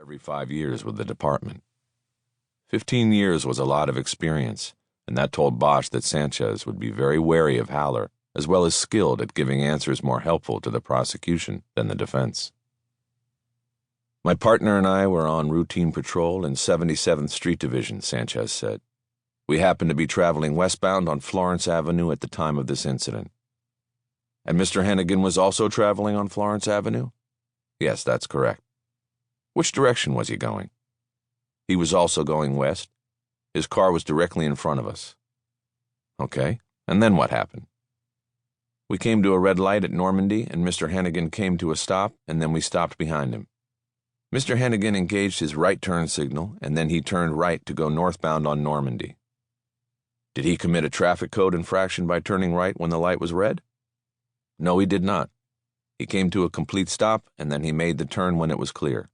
every 5 years with the department. 15 years was a lot of experience, and that told Bosch that Sanchez would be very wary of Haller, as well as skilled at giving answers more helpful to the prosecution than the defense. My partner and I were on routine patrol in 77th Street Division, Sanchez said. We happened to be traveling westbound on Florence Avenue at the time of this incident. And Mr. Hennigan was also traveling on Florence Avenue? Yes, that's correct. Which direction was he going? He was also going west. His car was directly in front of us. Okay, and then what happened? We came to a red light at Normandy, and Mr. Hennigan came to a stop, and then we stopped behind him. Mr. Hennigan engaged his right turn signal, and then he turned right to go northbound on Normandy. Did he commit a traffic code infraction by turning right when the light was red? No, he did not. He came to a complete stop, and then he made the turn when it was clear.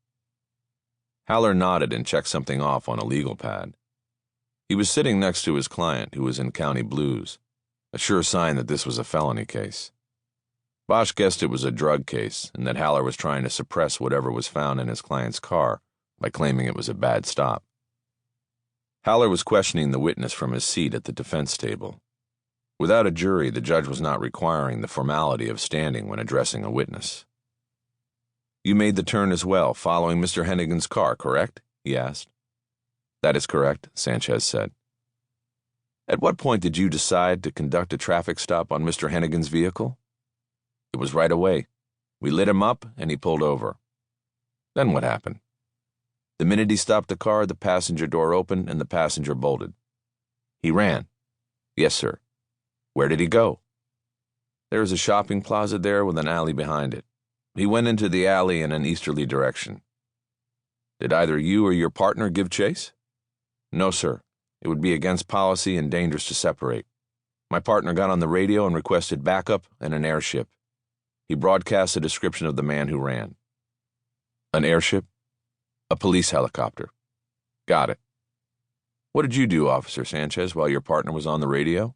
Haller nodded and checked something off on a legal pad. He was sitting next to his client, who was in County Blues, a sure sign that this was a felony case. Bosch guessed it was a drug case, and that Haller was trying to suppress whatever was found in his client's car by claiming it was a bad stop. Haller was questioning the witness from his seat at the defense table. Without a jury, the judge was not requiring the formality of standing when addressing a witness. You made the turn as well, following Mr. Hennigan's car, correct? He asked. That is correct, Sanchez said. At what point did you decide to conduct a traffic stop on Mr. Hennigan's vehicle? It was right away. We lit him up, and he pulled over. Then what happened? The minute he stopped the car, the passenger door opened and the passenger bolted. He ran. Yes, sir. Where did he go? There is a shopping plaza there with an alley behind it. He went into the alley in an easterly direction. Did either you or your partner give chase? No, sir. It would be against policy and dangerous to separate. My partner got on the radio and requested backup and an airship. He broadcast a description of the man who ran. An airship? A police helicopter. Got it. What did you do, Officer Sanchez, while your partner was on the radio?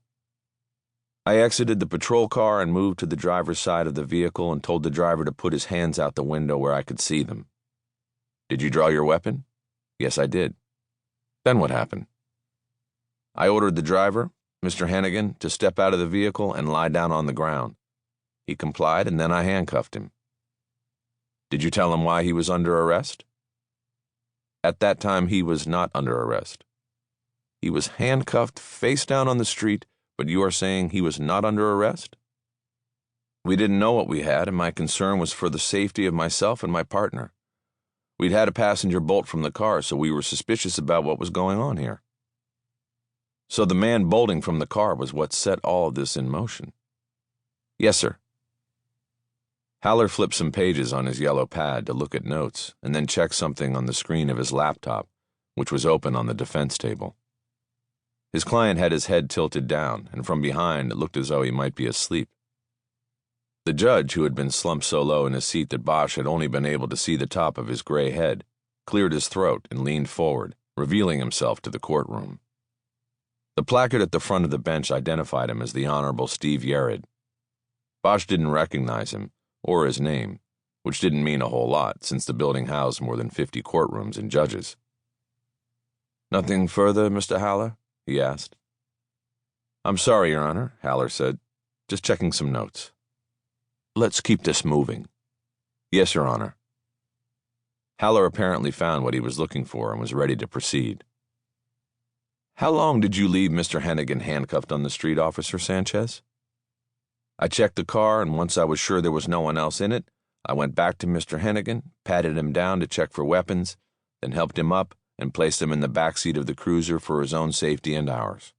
I exited the patrol car and moved to the driver's side of the vehicle and told the driver to put his hands out the window where I could see them. Did you draw your weapon? Yes, I did. Then what happened? I ordered the driver, Mr. Hennigan, to step out of the vehicle and lie down on the ground. He complied, and then I handcuffed him. Did you tell him why he was under arrest? At that time, he was not under arrest. He was handcuffed face down on the street, but you are saying he was not under arrest? We didn't know what we had, and my concern was for the safety of myself and my partner. We'd had a passenger bolt from the car, so we were suspicious about what was going on here. So the man bolting from the car was what set all of this in motion? Yes, sir. Haller flipped some pages on his yellow pad to look at notes, and then checked something on the screen of his laptop, which was open on the defense table. His client had his head tilted down, and from behind it looked as though he might be asleep. The judge, who had been slumped so low in his seat that Bosch had only been able to see the top of his gray head, cleared his throat and leaned forward, revealing himself to the courtroom. The placard at the front of the bench identified him as the Honorable Steve Yared. Bosch didn't recognize him, or his name, which didn't mean a whole lot since the building housed more than 50 courtrooms and judges. Nothing further, Mr. Haller? He asked. I'm sorry, Your Honor, Haller said. Just checking some notes. Let's keep this moving. Yes, Your Honor. Haller apparently found what he was looking for and was ready to proceed. How long did you leave Mr. Hennigan handcuffed on the street, Officer Sanchez? I checked the car, and once I was sure there was no one else in it, I went back to Mr. Hennigan, patted him down to check for weapons, then helped him up and placed him in the back seat of the cruiser for his own safety and ours.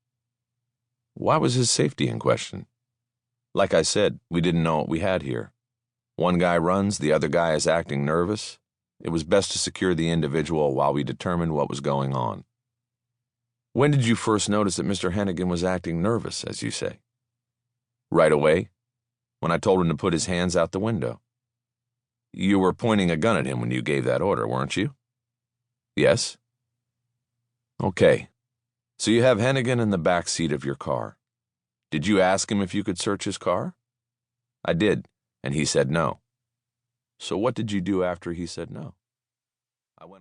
Why was his safety in question? Like I said, we didn't know what we had here. One guy runs, the other guy is acting nervous. It was best to secure the individual while we determined what was going on. When did you first notice that Mr. Hennigan was acting nervous, as you say? Right away, when I told him to put his hands out the window. You were pointing a gun at him when you gave that order, weren't you? Yes. Okay, so you have Hennigan in the back seat of your car. Did you ask him if you could search his car? I did, and he said no. So what did you do after he said no? I went on